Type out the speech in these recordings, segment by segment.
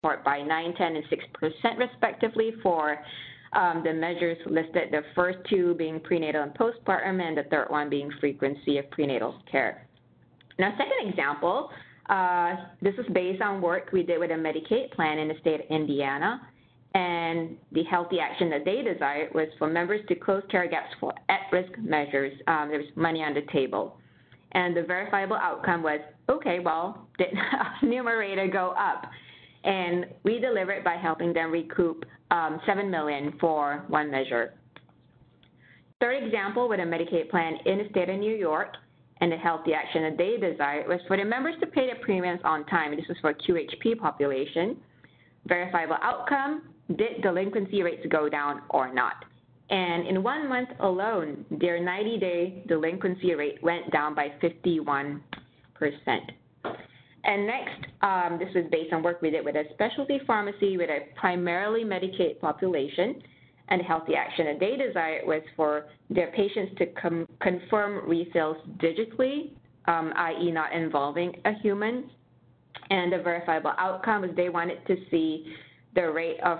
or by 9, 10, and 6% respectively for the measures listed, the first two being prenatal and postpartum, and the third one being frequency of prenatal care. Now, second example, this is based on work we did with a Medicaid plan in the state of Indiana, and the healthy action that they desired was for members to close care gaps for at-risk measures. There was money on the table. And the verifiable outcome was, okay, well, did numerator go up? And we delivered by helping them recoup $7 million for one measure. Third example with a Medicaid plan in the state of New York, and the healthy action that they desired was for the members to pay their premiums on time. This was for QHP population. Verifiable outcome, did delinquency rates go down or not? And in 1 month alone, their 90-day delinquency rate went down by 51%. And next, this was based on work we did with a specialty pharmacy with a primarily Medicaid population, and healthy action that they desired was for their patients to confirm refills digitally, i.e. not involving a human. And the verifiable outcome was they wanted to see the rate of,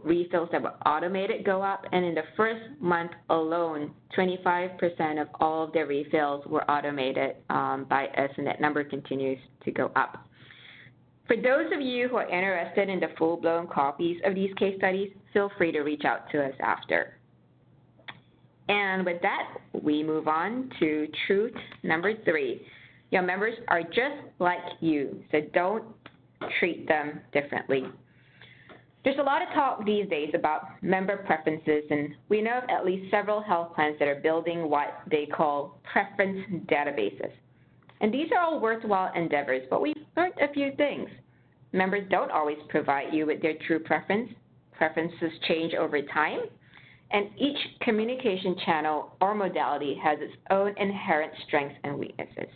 refills that were automated go up. And in the first month alone, 25% of all of their refills were automated by us, and that number continues to go up. For those of you who are interested in the full-blown copies of these case studies, feel free to reach out to us after. And with that, we move on to truth number 3. Your members are just like you, so don't treat them differently. There's a lot of talk these days about member preferences, and we know of at least several health plans that are building what they call preference databases. And these are all worthwhile endeavors, but we've learned a few things. Members don't always provide you with their true preference. Preferences change over time, and each communication channel or modality has its own inherent strengths and weaknesses.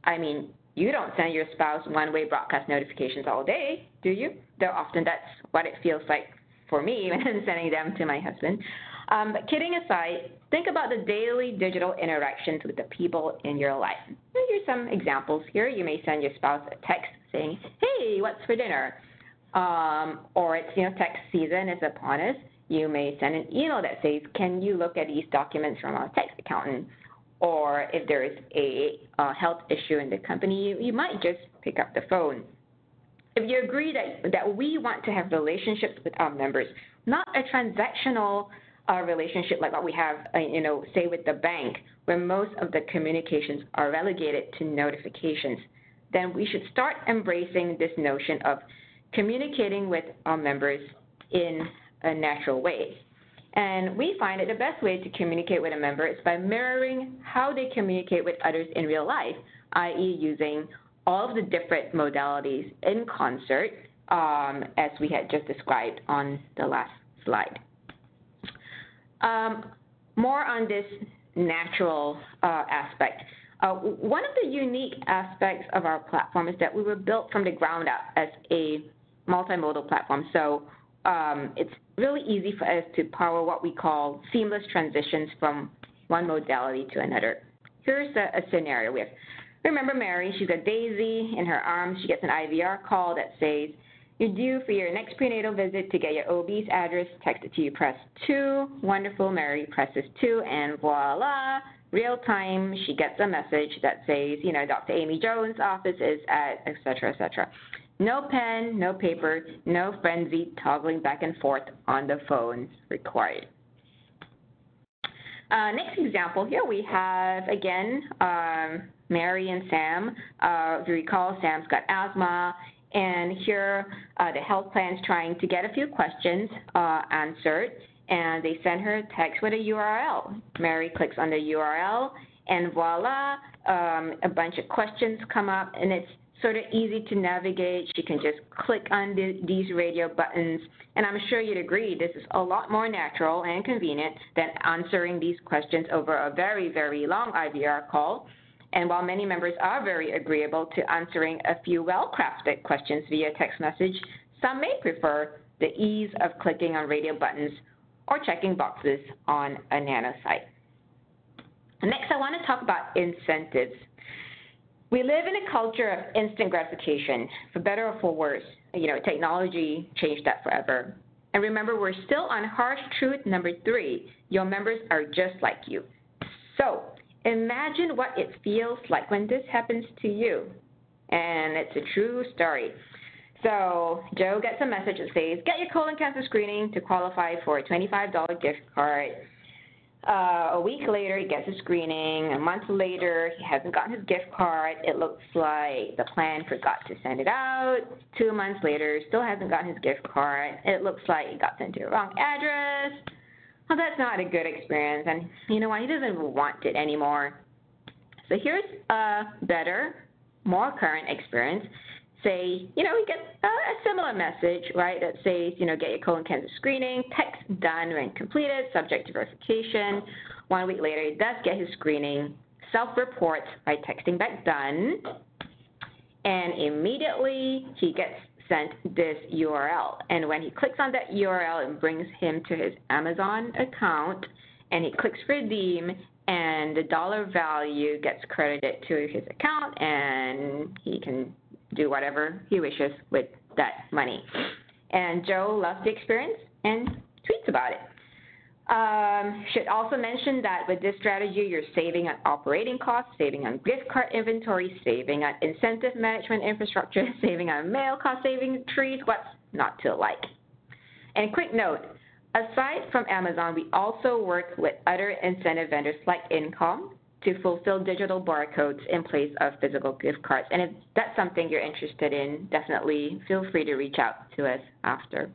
I mean, you don't send your spouse one-way broadcast notifications all day, do you? Though often that's what it feels like for me when I'm sending them to my husband. But kidding aside, think about the daily digital interactions with the people in your life. Here's some examples here. You may send your spouse a text saying, hey, what's for dinner? Or it's, text season is upon us. You may send an email that says, can you look at these documents from our tax accountant? Or if there is a health issue in the company, you might just pick up the phone. If you agree that we want to have relationships with our members, not a transactional relationship like what we have, say with the bank, where most of the communications are relegated to notifications, then we should start embracing this notion of communicating with our members in a natural way. And we find that the best way to communicate with a member is by mirroring how they communicate with others in real life, i.e. using all of the different modalities in concert, as we had just described on the last slide. More on this natural aspect. One of the unique aspects of our platform is that we were built from the ground up as a multimodal platform. So it's really easy for us to power what we call seamless transitions from one modality to another. Here's a scenario with, remember Mary, she's got Daisy in her arms. She gets an IVR call that says, you're due for your next prenatal visit. To get your OB's address texted to you, press 2. Wonderful, Mary presses 2, and voila, real time, she gets a message that says, Dr. Amy Jones' office is at, et cetera, et cetera. No pen, no paper, no frenzied toggling back and forth on the phone required. Next example here we have, again, Mary and Sam. If you recall, Sam's got asthma, and here the health plan's trying to get a few questions answered, and they send her a text with a URL. Mary clicks on the URL, and voila, a bunch of questions come up, and it's sort of easy to navigate. She can just click on these radio buttons, and I'm sure you'd agree this is a lot more natural and convenient than answering these questions over a very, very long IVR call. And while many members are very agreeable to answering a few well-crafted questions via text message, some may prefer the ease of clicking on radio buttons or checking boxes on a nano site. Next, I want to talk about incentives. We live in a culture of instant gratification, for better or for worse. Technology changed that forever. And remember, we're still on harsh truth number 3. Your members are just like you. So imagine what it feels like when this happens to you. And it's a true story. So Joe gets a message that says, get your colon cancer screening to qualify for a $25 gift card. A week later, he gets a screening. A month later, he hasn't gotten his gift card. It looks like the plan forgot to send it out. 2 months later, still hasn't gotten his gift card. It looks like he got sent to the wrong address. Well, that's not a good experience, and you know what? He doesn't want it anymore. So here's a better, more current experience. Say, we get a similar message, right, that says, get your colon cancer screening, text done when completed, subject to verification. 1 week later, he does get his screening, self-reports by texting back done, and immediately he gets sent this URL. And when he clicks on that URL, it brings him to his Amazon account, and he clicks redeem, and the dollar value gets credited to his account, and he can do whatever he wishes with that money. And Joe loves the experience and tweets about it. Should also mention that with this strategy, you're saving on operating costs, saving on gift card inventory, saving on incentive management infrastructure, saving on mail cost saving trees. What's not to like? And quick note, aside from Amazon, we also work with other incentive vendors like Income to fulfill digital barcodes in place of physical gift cards. And if that's something you're interested in, definitely feel free to reach out to us after.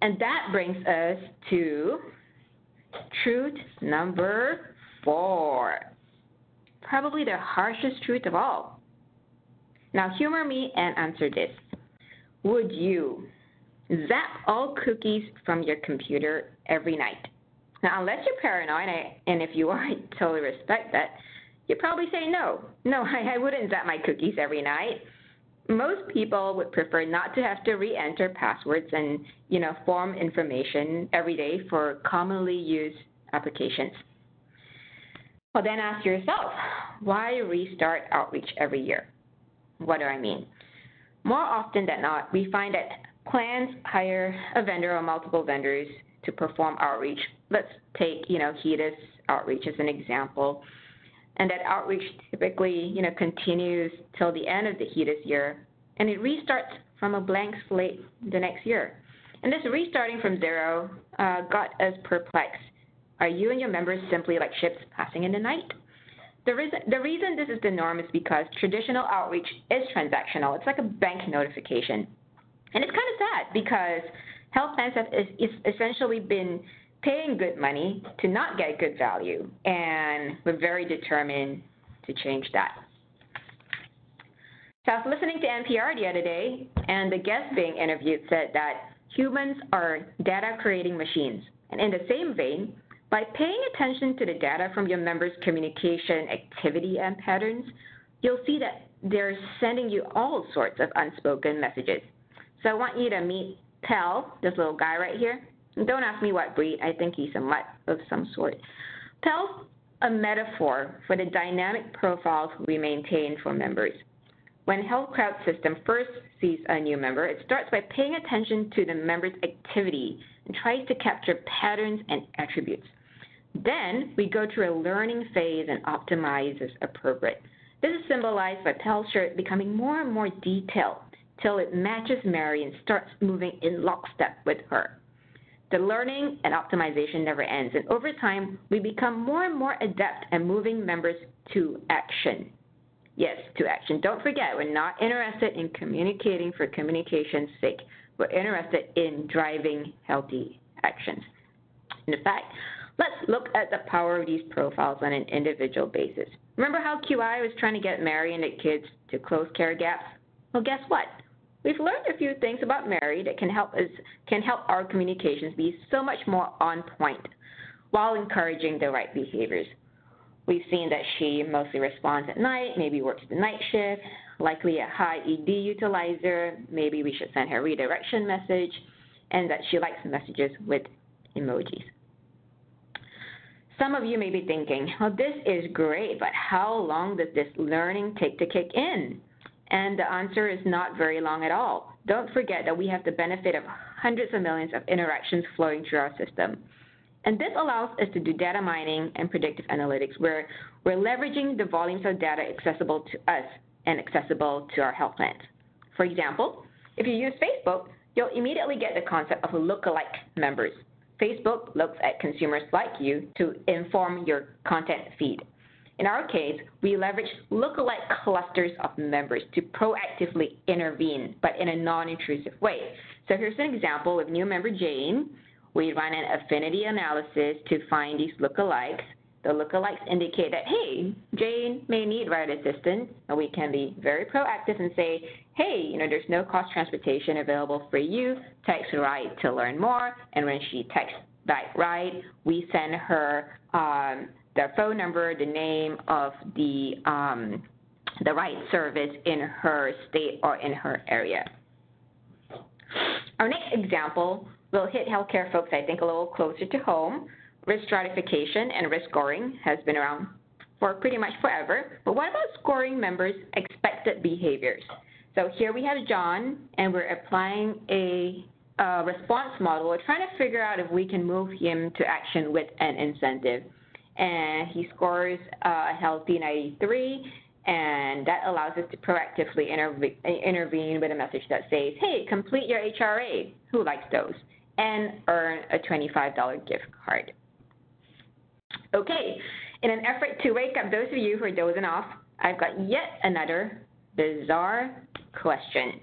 And that brings us to truth number 4, probably the harshest truth of all. Now humor me and answer this. Would you zap all cookies from your computer every night? Now, unless you're paranoid, and if you are, I totally respect that, you'd probably say no. No, I wouldn't zap my cookies every night. Most people would prefer not to have to re-enter passwords and, form information every day for commonly used applications. Well, then ask yourself, why restart outreach every year? What do I mean? More often than not, we find that plans hire a vendor or multiple vendors to perform outreach. Let's take, HEDIS outreach as an example. And that outreach typically, continues till the end of the HEDIS year, and it restarts from a blank slate the next year. And this restarting from zero got us perplexed. Are you and your members simply like ships passing in the night? The reason this is the norm is because traditional outreach is transactional. It's like a bank notification. And it's kind of sad because health plans have essentially been paying good money to not get good value, and we're very determined to change that. So I was listening to NPR the other day, and the guest being interviewed said that humans are data-creating machines. And in the same vein, by paying attention to the data from your members' communication activity and patterns, you'll see that they're sending you all sorts of unspoken messages. So I want you to meet Pell, this little guy right here. And don't ask me what breed. I think he's a mutt of some sort. Pell's a metaphor for the dynamic profiles we maintain for members. When Health Crowd System first sees a new member, it starts by paying attention to the member's activity and tries to capture patterns and attributes. Then we go through a learning phase and optimize as appropriate. This is symbolized by Pell's shirt becoming more and more detailed till it matches Mary and starts moving in lockstep with her. The learning and optimization never ends, and over time, we become more and more adept at moving members to action. Yes, to action. Don't forget, we're not interested in communicating for communication's sake. We're interested in driving healthy actions. In fact, let's look at the power of these profiles on an individual basis. Remember how QI was trying to get Mary and the kids to close care gaps? Well, guess what? We've learned a few things about Mary that can help our communications be so much more on point while encouraging the right behaviors. We've seen that she mostly responds at night, maybe works the night shift, likely a high ED utilizer, maybe we should send her a redirection message, and that she likes messages with emojis. Some of you may be thinking, well, this is great, but how long does this learning take to kick in? And the answer is not very long at all. Don't forget that we have the benefit of hundreds of millions of interactions flowing through our system. And this allows us to do data mining and predictive analytics, where we're leveraging the volumes of data accessible to us and accessible to our health plans. For example, if you use Facebook, you'll immediately get the concept of lookalike members. Facebook looks at consumers like you to inform your content feed. In our case, we leverage lookalike clusters of members to proactively intervene, but in a non-intrusive way. So here's an example with new member Jane. We run an affinity analysis to find these lookalikes. The lookalikes indicate that, hey, Jane may need ride assistance, and we can be very proactive and say, hey, there's no cost transportation available for you. Text ride to learn more. And when she texts back ride, we send her their phone number, the name of the ride service in her state or in her area. Our next example will hit healthcare folks, I think, a little closer to home. Risk stratification and risk scoring has been around for pretty much forever. But what about scoring members' expected behaviors? So here we have John, and we're applying a response model. We're trying to figure out if we can move him to action with an incentive. And he scores a healthy 93, and that allows us to proactively intervene with a message that says, hey, complete your HRA, who likes those, and earn a $25 gift card. Okay, in an effort to wake up those of you who are dozing off, I've got yet another bizarre question.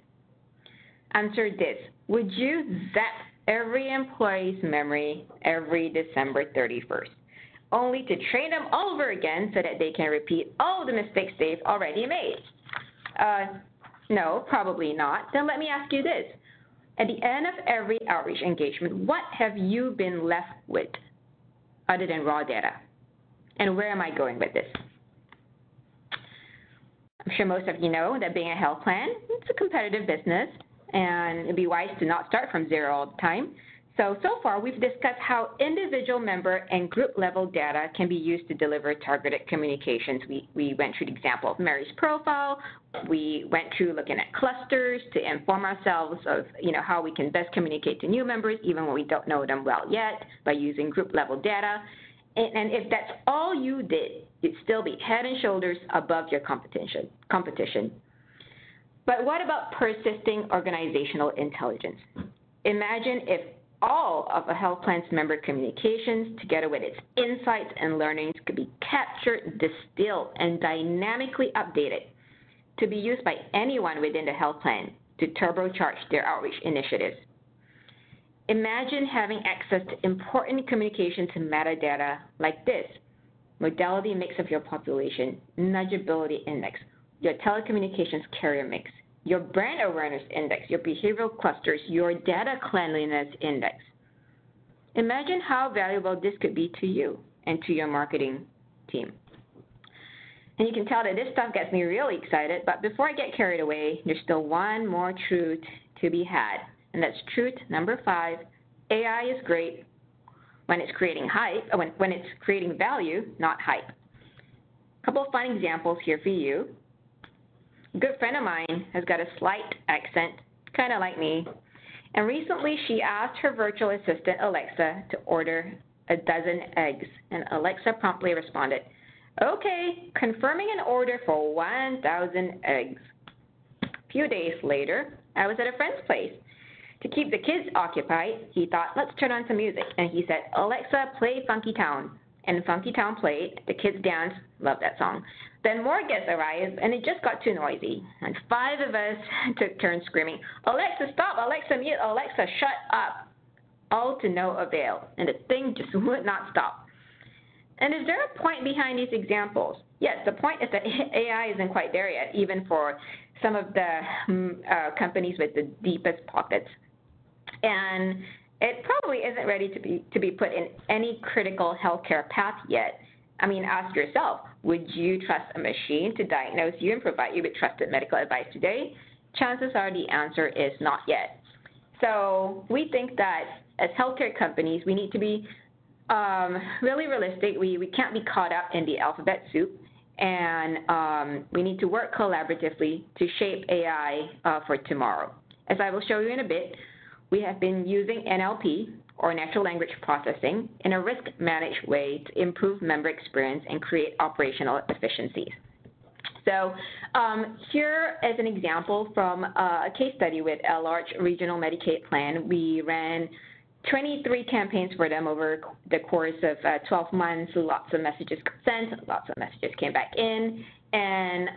Answer this. Would you zap every employee's memory every December 31st, only to train them all over again so that they can repeat all the mistakes they've already made? No, probably not. Then let me ask you this. At the end of every outreach engagement, what have you been left with other than raw data? And where am I going with this? I'm sure most of you know that being a health plan, it's a competitive business, and it'd be wise to not start from zero all the time. So far we've discussed how individual member and group level data can be used to deliver targeted communications. We went through the example of Mary's profile. We went through looking at clusters to inform ourselves of how we can best communicate to new members even when we don't know them well yet by using group level data. And if that's all you did, you'd still be head and shoulders above your competition. But what about persisting organizational intelligence? Imagine if all of a health plan's member communications, together with its insights and learnings, could be captured, distilled, and dynamically updated to be used by anyone within the health plan to turbocharge their outreach initiatives. Imagine having access to important communications and metadata like this: modality mix of your population, nudgeability index, your telecommunications carrier mix, your brand awareness index, your behavioral clusters, your data cleanliness index. Imagine how valuable this could be to you and to your marketing team. And you can tell that this stuff gets me really excited, but before I get carried away, there's still one more truth to be had, and that's truth number 5. AI is great when it's creating hype, when it's creating value, not hype. A couple of fun examples here for you. A good friend of mine has got a slight accent, kind of like me, and recently she asked her virtual assistant, Alexa, to order a dozen eggs, and Alexa promptly responded, okay, confirming an order for 1,000 eggs. A few days later, I was at a friend's place. To keep the kids occupied, he thought, let's turn on some music, and he said, Alexa, play Funky Town. And Funky Town played, the kids danced, loved that song. Then more guests arrived, and it just got too noisy. And 5 of us took turns screaming, Alexa, stop, Alexa, mute, Alexa, shut up. All to no avail, and the thing just would not stop. And is there a point behind these examples? Yes, the point is that AI isn't quite there yet, even for some of the companies with the deepest pockets. And it probably isn't ready to be put in any critical healthcare path yet. I mean, ask yourself, would you trust a machine to diagnose you and provide you with trusted medical advice today? Chances are the answer is not yet. So we think that as healthcare companies, we need to be really realistic. We can't be caught up in the alphabet soup, and we need to work collaboratively to shape AI for tomorrow. As I will show you in a bit, we have been using NLP, or natural language processing, in a risk-managed way to improve member experience and create operational efficiencies. So here is an example from a case study with a large regional Medicaid plan. We ran 23 campaigns for them over the course of 12 months. Lots of messages sent, lots of messages came back in, and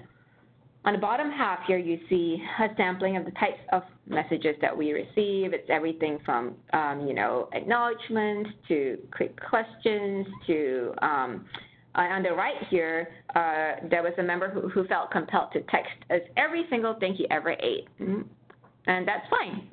on the bottom half here, you see a sampling of the types of messages that we receive. It's everything from, acknowledgments to quick questions to, on the right here, there was a member who felt compelled to text us every single thing he ever ate. And that's fine.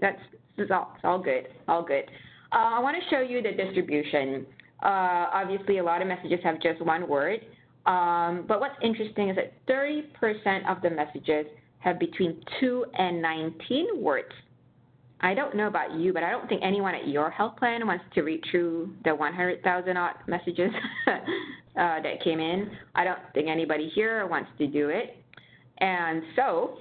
It's all good, all good. I want to show you the distribution. Obviously, a lot of messages have just one word. But what's interesting is that 30% of the messages have between 2 and 19 words. I don't know about you, but I don't think anyone at your health plan wants to read through the 100,000 odd messages that came in. I don't think anybody here wants to do it. And so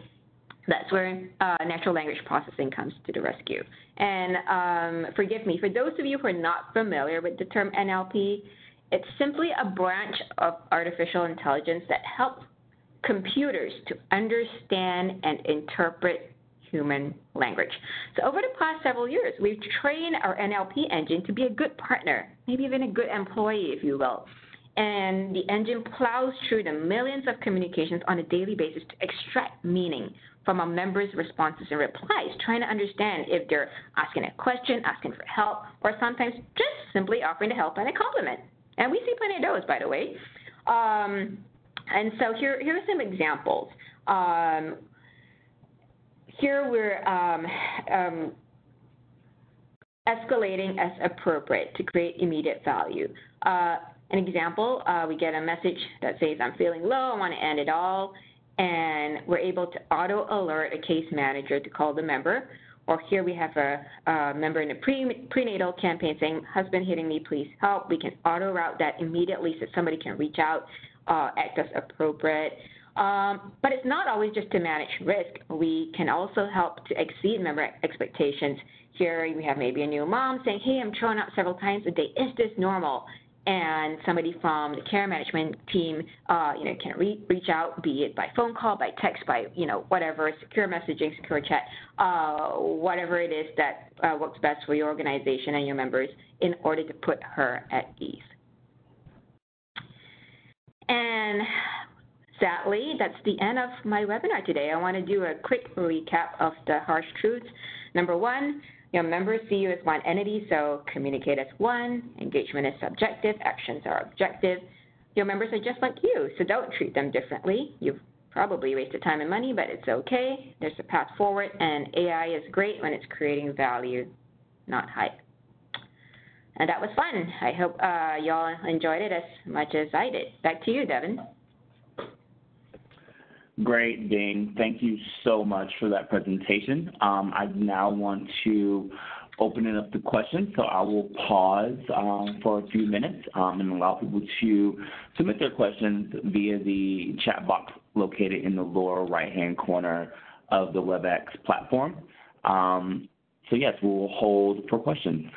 that's where natural language processing comes to the rescue. And forgive me, for those of you who are not familiar with the term NLP, it's simply a branch of artificial intelligence that helps computers to understand and interpret human language. So over the past several years, we've trained our NLP engine to be a good partner, maybe even a good employee, if you will. And the engine plows through the millions of communications on a daily basis to extract meaning from a member's responses and replies, trying to understand if they're asking a question, asking for help, or sometimes just simply offering to help and a compliment. And we see plenty of those, by the way. And so here are some examples. Here we're escalating as appropriate to create immediate value. An example, we get a message that says, I'm feeling low, I want to end it all. And we're able to auto-alert a case manager to call the member. Or here we have a member in a prenatal campaign saying, husband hitting me, please help. We can auto-route that immediately so somebody can reach out, act as appropriate. But it's not always just to manage risk. We can also help to exceed member expectations. Here we have maybe a new mom saying, hey, I'm throwing up several times a day. Is this normal? And somebody from the care management team, can reach out, be it by phone call, by text, by, whatever, secure messaging, secure chat, whatever it is that works best for your organization and your members in order to put her at ease. And sadly, that's the end of my webinar today. I want to do a quick recap of the harsh truths. Number one, your members see you as one entity, so communicate as one. Engagement is subjective. Actions are objective. Your members are just like you, so don't treat them differently. You've probably wasted time and money, but it's okay. There's a path forward, and AI is great when it's creating value, not hype. And that was fun. I hope y'all enjoyed it as much as I did. Back to you, Devin. Great, Bing. Thank you so much for that presentation. I now want to open it up to questions, so I will pause for a few minutes and allow people to submit their questions via the chat box located in the lower right-hand corner of the WebEx platform. So yes, we will hold for questions.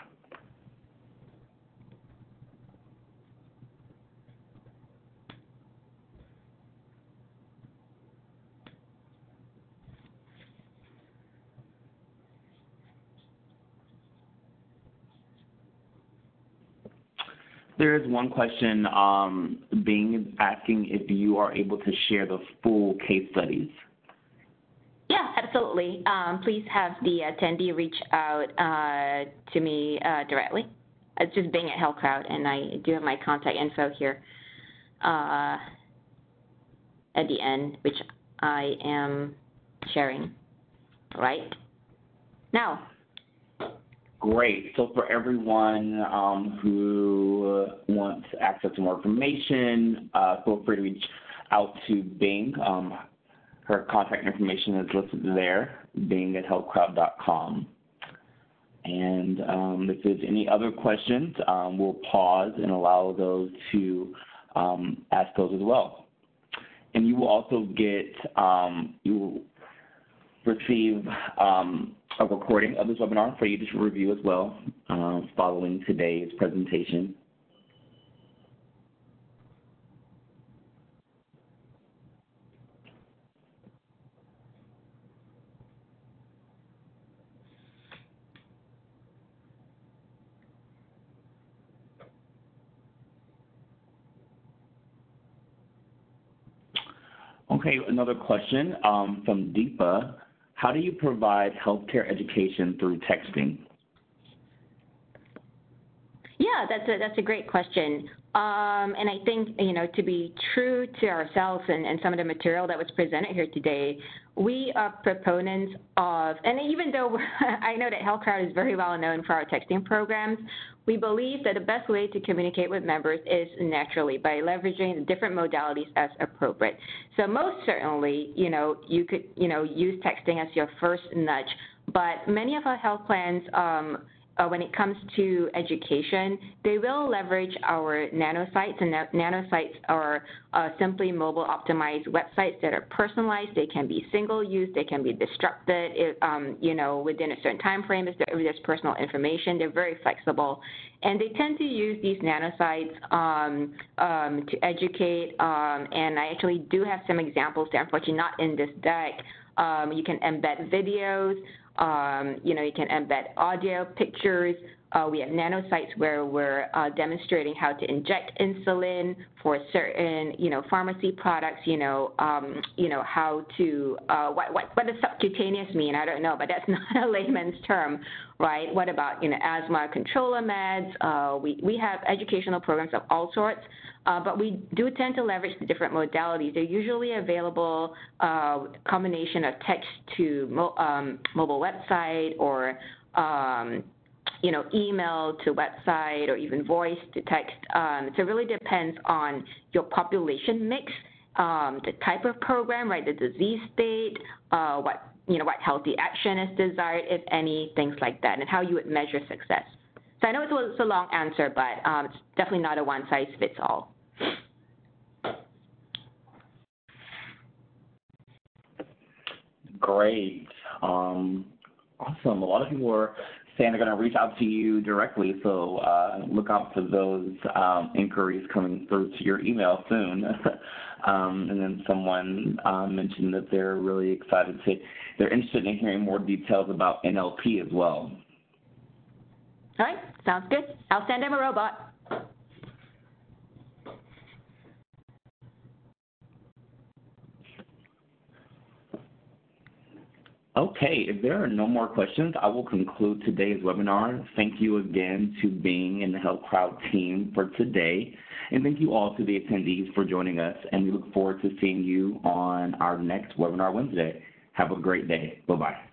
There is one question being asking if you are able to share the full case studies. Yeah, absolutely. Please have the attendee reach out to me directly. It's just Bing at HealthCrowd, and I do have my contact info here at the end, which I am sharing right now. Great. So for everyone who wants access to more information, feel free to reach out to Bing. Her contact information is listed there, bing@healthcrowd.com. And if there's any other questions, we'll pause and allow those to ask those as well. And you will also get, you will receive a recording of this webinar for you to review as well following today's presentation. Okay, another question from Deepa. How do you provide healthcare education through texting? Yeah, that's a great question. And I think, to be true to ourselves and some of the material that was presented here today, we are proponents of, and even though I know that HealthCrowd is very well known for our texting programs, we believe that the best way to communicate with members is naturally by leveraging the different modalities as appropriate. So most certainly, you could, use texting as your first nudge, but many of our health plans, when it comes to education, they will leverage our nanosites, and nanosites are simply mobile optimized websites that are personalized. They can be single use, they can be disrupted, within a certain time frame if there's personal information. They're very flexible. And they tend to use these nanosites to educate, and I actually do have some examples there, unfortunately not in this deck. You can embed videos. You can embed audio, pictures. We have nanosites where we're demonstrating how to inject insulin for certain, pharmacy products. How to what does subcutaneous mean? I don't know, but that's not a layman's term, right? What about asthma controller meds? We have educational programs of all sorts. But we do tend to leverage the different modalities. They're usually available combination of text to mobile website or email to website or even voice to text. So it really depends on your population mix, the type of program, right? The disease state, what healthy action is desired, if any, things like that, and how you would measure success. So I know it's a long answer, but it's definitely not a one-size-fits-all. Great. Awesome. A lot of people are saying they're going to reach out to you directly, so look out for those inquiries coming through to your email soon. And then someone mentioned that they're really excited they're interested in hearing more details about NLP as well. All right, sounds good. I'll send him a robot. Okay, if there are no more questions, I will conclude today's webinar. Thank you again to Bing and the HealthCrowd team for today. And thank you all to the attendees for joining us. And we look forward to seeing you on our next webinar Wednesday. Have a great day. Bye-bye.